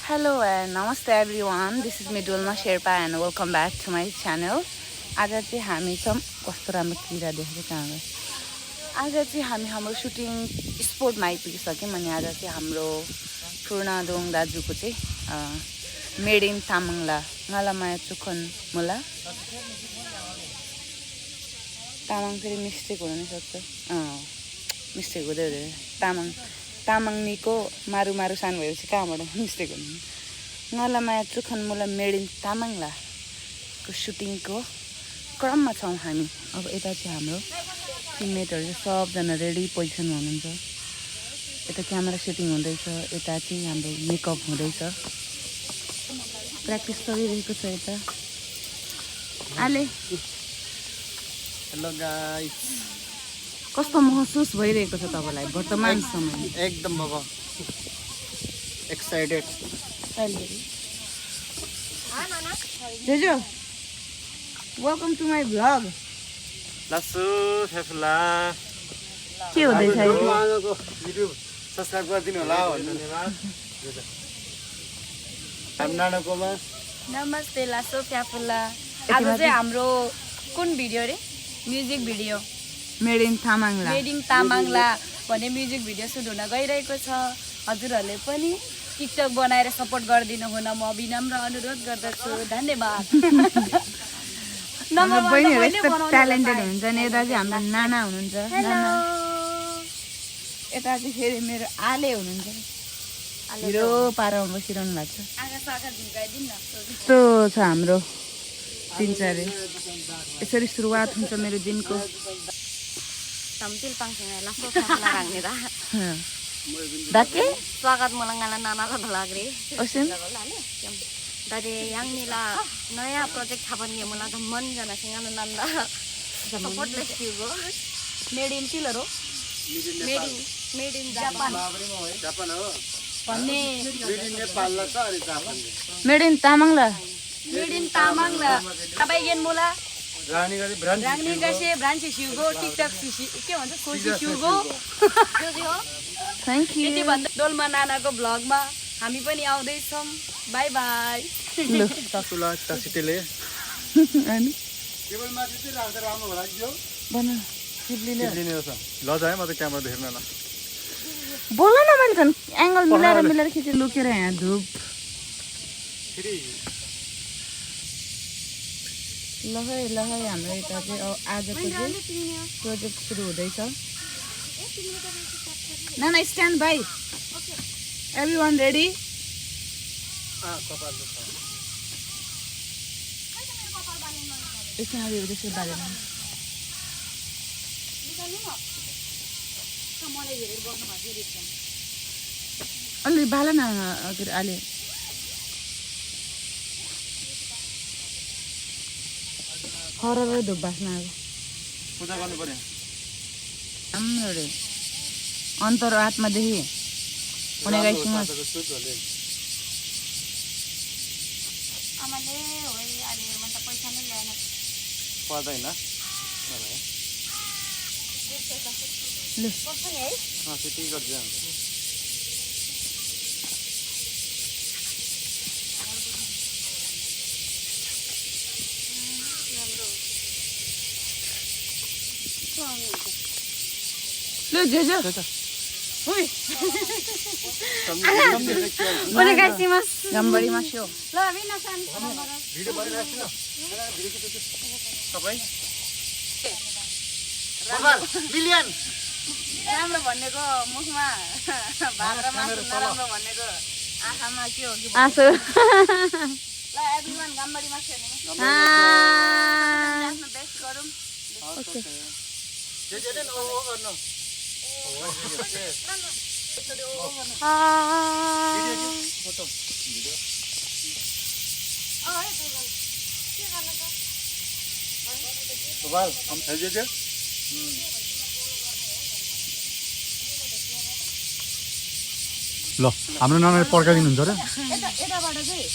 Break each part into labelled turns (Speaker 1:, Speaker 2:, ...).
Speaker 1: Hello and namaste everyone. This is Midulma Sherpa and welcome back to my channel. आज चाहिँ हामी छौँ कस्तो राम्रो किरा देखेको कहाँ आज चाहिँ हामी हाम्रो सुटिङ स्पोटमा आइपुगिसक्यौँ अनि आज चाहिँ हाम्रो पूर्णदोङ दाजुको चाहिँ मेड इन तामाङला ngala चुखन मुला तामाङ फेरि मिस्टेक हुन सक्छ मिस्टेक हुँदै हुँदैन तामाङनीको मारु मारु सानो भएपछि कहाँबाट मिस्टेक हुनु ngala चुखन मुला मेड इन तामाङला को सुटिङको क्रममा छौँ हामी अब यता चाहिँ हाम्रो टिममेटहरु सबजना रेडी पोजिसनमा हुनुहुन्छ यता क्यामेरा सेटिङ हुँदैछ यता चाहिँ हाम्रो मेकअप हुँदैछ प्र्याक्टिस गरिरहेको छ यता आले
Speaker 2: हेलो गाइस
Speaker 1: कस्तो महसुस भइरहेको छ तपाईलाई वर्तमान समय
Speaker 2: एकदम बाबा एक्साइटेड
Speaker 1: जेजो वेलकम टु माई भ्लग
Speaker 2: लासु फेफला
Speaker 1: के हुँदैछ
Speaker 2: उहाँको भिडियो सब्स्क्राइब गरिदिनु होला धन्यवाद हामीनाकोमा
Speaker 3: नमस्ते लासो फ्याफुला आज चाहिँ हाम्रो कुन भिडियो रे म्युजिक भिडियो
Speaker 1: मेड इन तामाङला
Speaker 3: भन्ने म्युजिक भिडियो सुट हुन गइरहेको छ हजुरहरूले पनि टिकटक बनाएर सपोर्ट गरिदिनु हुन म विनम्र अनुरोध गर्दछु धन्यवाद
Speaker 1: हाम्रो बहिनीहरु यस्तो ट्यालेन्टेड हुनुहुन्छ नि यता चाहिँ हाम्रो नाना हुनुहुन्छ यता चाहिँ फेरि मेरो आले हुनुहुन्छ हिरो पारामा बसिरहनु भएको छ यस्तो छ हाम्रो दिनचर्या यसरी सुरुवात हुन्छ मेरो दिनको
Speaker 3: Tampil pangsingan langsung sama orang dah.
Speaker 1: Dake?
Speaker 3: Swagat mulanggalan nana lah belagri.
Speaker 1: Osin?
Speaker 3: Dari yang nila naya project haban dia mulang teman jana singan nanda. Support less juga. Made in Tilaro. Made in Japan.
Speaker 2: Japan हो
Speaker 3: Pane.
Speaker 2: Made in Nepal ल छ अनि Japan
Speaker 1: made in तामाङला
Speaker 3: Made in Tamang lah. Apa yang mula?
Speaker 2: रानी गरी brand
Speaker 3: Rangni kasih branch Hugo TikTok sushi. के भन्छ खुसी Hugo. त्यो चाहिँ हो.
Speaker 1: थ्याङ्क यू
Speaker 3: यति भन्दा डोल्मा नानाको भ्लगमा हामी पनि आउँदै छौं बाइ बाइ
Speaker 1: ल
Speaker 2: सासुला टासिटेले
Speaker 1: अनि
Speaker 2: केवल माथि चाहिँ राख्दा राम्रो होला यो
Speaker 1: बना सिप्लिले
Speaker 2: लिने हो ल जाए म त क्यामेरा देख्न न
Speaker 1: बोल न भन्छन् एंगल मिलाएर खिचे लुकेर यहाँ धुप
Speaker 2: फेरि
Speaker 1: ल है हाम्रो यता चाहिँ आजको चाहिँ प्रोजेक्ट सुरु हुँदैछ नाना स्ट्यान्ड बाई एभ्रीवन रेडी
Speaker 2: कपाल
Speaker 1: यसमा अलिअलि त्यसो बारेमा अलि बाला न हजुर अलि हरर धुप बास्न अब
Speaker 2: पूजा गर्नु पर्यो
Speaker 1: राम्रो रे अन्तर आत्मादेखि हुने गाइसँग
Speaker 3: आमाले होय आले म त पैसा नै ल्याएन
Speaker 2: पर्दैन
Speaker 1: ल
Speaker 3: पर्छ नि है
Speaker 2: सेटिङ गरिदिन्छ
Speaker 1: ल जेजो
Speaker 3: उइ
Speaker 1: ओनेगाइसिमास गम्बडीमास्यो
Speaker 3: ल विनासन
Speaker 2: भिडियो बनाइराख्छु न तपाईँ बबाल मिलियन
Speaker 3: राम्रो भन्नेको मुखमा भात र मासु नराम्रो भन्नेको आँखामा के हो कि
Speaker 1: आसो
Speaker 3: ल एभ्रीवन गाम्बडी मासु हेर्ने आफ्नो बेस्ट गरौँ
Speaker 1: ओके
Speaker 2: जे ओ गर्नु फोटो भिडियो बबाल हम जे ल हाम्रो नानाले पर्काइदिनुहुन्छ र
Speaker 3: यताबाट चाहिँ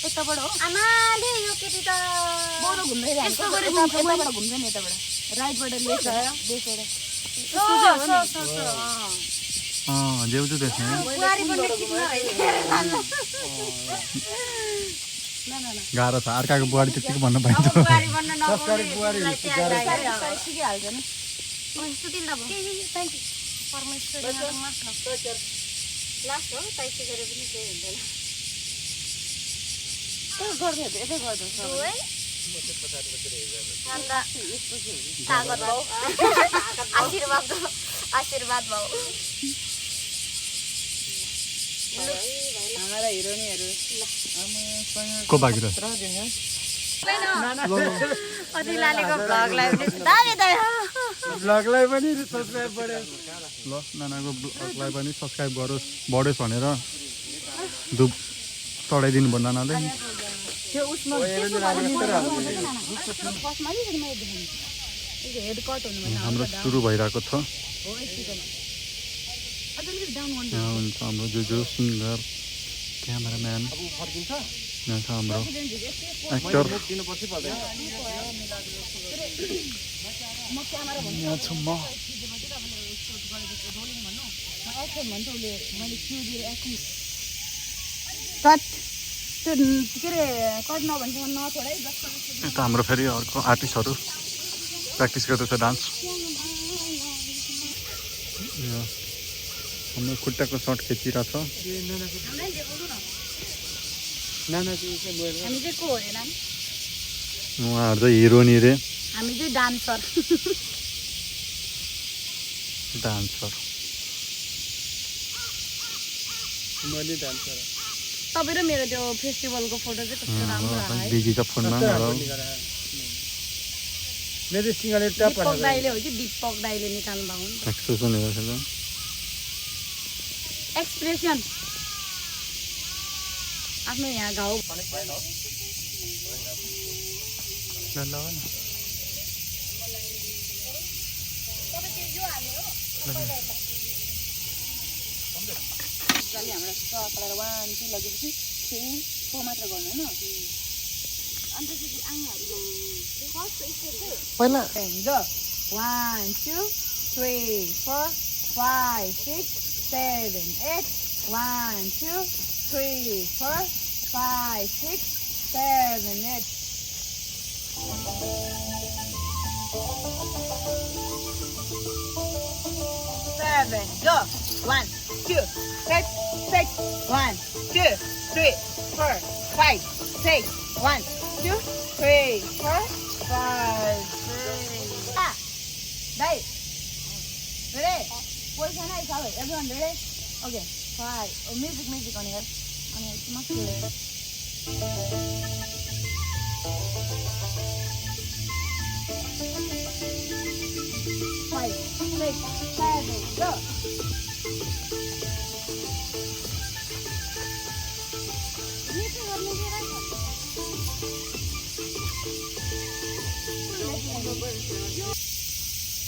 Speaker 3: यताबाट हो आमाले यो केटी त बरु घुम्दै यस्तो गरे यताबाट घुम्छ नि यताबाट राइटबाट लेफ्टबाट
Speaker 2: जेउँछु त्यसमा
Speaker 3: बुहारी पनि किन्न है
Speaker 4: गाह्रो छ अर्काको बुहारी त्यतिको भन्न पाइन्छ
Speaker 3: बुहारी बन्न नपाउने
Speaker 2: बुहारी
Speaker 3: तिमीलाई त्यहाँ
Speaker 2: गाह्रो
Speaker 3: गएर
Speaker 1: सिकिहाल्छ नि
Speaker 3: सुटिल दब परमेश्वरी लास्ट हो ताइसी गरे पनि केही हुँदैन
Speaker 1: गर्दै यतै गर्दै
Speaker 3: तागत भाउ आशीर्वाद भाउ
Speaker 1: हाम्रा हिरोइनहरू
Speaker 4: को बाँकी र
Speaker 3: अदिलालेको भ्लगलाई पनि दामी दामी
Speaker 2: ब्लगलाई पनि सब्स्क्राइब बढ्यो
Speaker 4: ल नानाको ब्लगलाई पनि सब्सक्राइब गरोस् बढोस् भनेर धुप चढाइदिनु भयो नानाले
Speaker 1: त्यो उसमा हेड कट हुनु
Speaker 4: हाम्रो सुरु भइरहेको छ यहाँ हुन्छ हाम्रो जो सिङ्गर क्यामेराम्यान यहाँ छ हाम्रो एक्टर यहाँ छु म
Speaker 1: कट त्यो के अरे कट नभन्छ नछोड है
Speaker 4: यता हाम्रो फेरि अर्को आर्टिस्टहरू प्र्याक्टिस गर्दैछ डान्स हाम्रो खुट्टाको सर्ट खिचिरहेको छ
Speaker 1: हामी चाहिँ को हो रे नाम
Speaker 4: उहाँहरू चाहिँ हिरोनी रे
Speaker 1: हामी चाहिँ डान्सर
Speaker 4: डान्सर
Speaker 2: मैले डान्सर
Speaker 3: तपाईँ र मेरो त्यो फेस्टिभलको फोटो चाहिँ कस्तो राम्रो आयो है
Speaker 4: बिजीका फोनमा
Speaker 2: मेरो सिंहले टप
Speaker 3: दीपक दाइले हो कि दीपक दाइले निकाल्नु भएको नि
Speaker 4: एक्सप्रेसन हेरेको
Speaker 3: एक्सप्रेसन आफ्नो यहाँ घाउ
Speaker 1: हाम्रो सकालेर 1 2 लगेपछि 3 4 मात्र गर्नु हैन अन्त चाहिँ आङहरू फर्स्ट स्टेप चाहिँ
Speaker 2: पहिला
Speaker 1: 1 2 3 4 5 6 7 8 1 2 3 4 5 6 7 8 7 go 1 2 6 1 2 3 4 5 6 1 2 3 4 5 6 ah dai ready position is all everyone ready okay 5 oh music on here it's much clear 5 6 7 go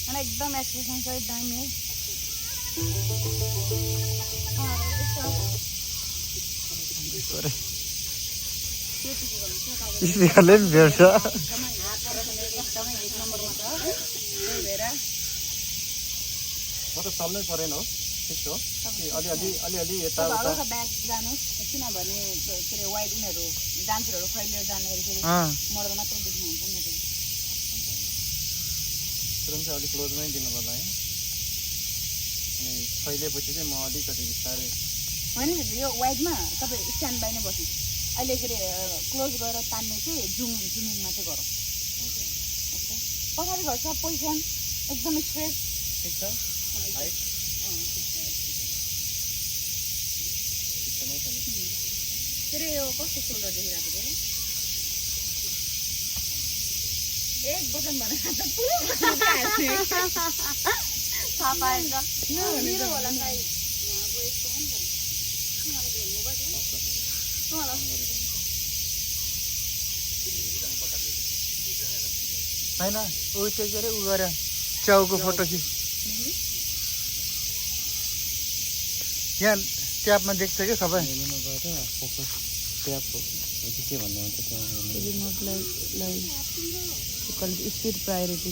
Speaker 1: and एकदम एक्सप्रेसन सहित दामी है
Speaker 4: स्पिकरले पनि भेट्छ
Speaker 2: म त चल्नै परेन हो ठिक छ अलि यता उता
Speaker 1: ब्याक जानुहोस् किनभने के अरे वाइड उनीहरू डान्सरहरू फैलिएर जाँदाखेरि फेरि मोडल मात्रै देख्नुहुन्छ नि त
Speaker 2: तुरन्त चाहिँ अलिक क्लोजमै दिनु पर्ला है अनि फैलिएपछि चाहिँ म अलिकति बिस्तारै
Speaker 1: होइन यो वाइडमा तपाईँ स्ट्यान्ड बाई नै बस्नु अहिले के अरे क्लोज गरेर तान्ने चाहिँ जुमिङमा चाहिँ गरौँ ओके पछाडि घर सब पोजिसन एकदम स्ट्रेट
Speaker 2: ठिक छ
Speaker 1: के अरे यो कस्तो सुन्दर देखिरहेको थियो एक बटन भनेर मेरो होला सायद उहाँको यस्तो हो नि त उहाँलाई
Speaker 2: होइन ऊ त्यो के अरे ऊ गरे च्याउको फोटो खिच यहाँ ट्यापमा देख्छ क्या सबै फोकस ट्याप हो के भन्ने हुन्छ त्यहाँ
Speaker 1: रिमोटलाई स्पिड प्रायोरिटी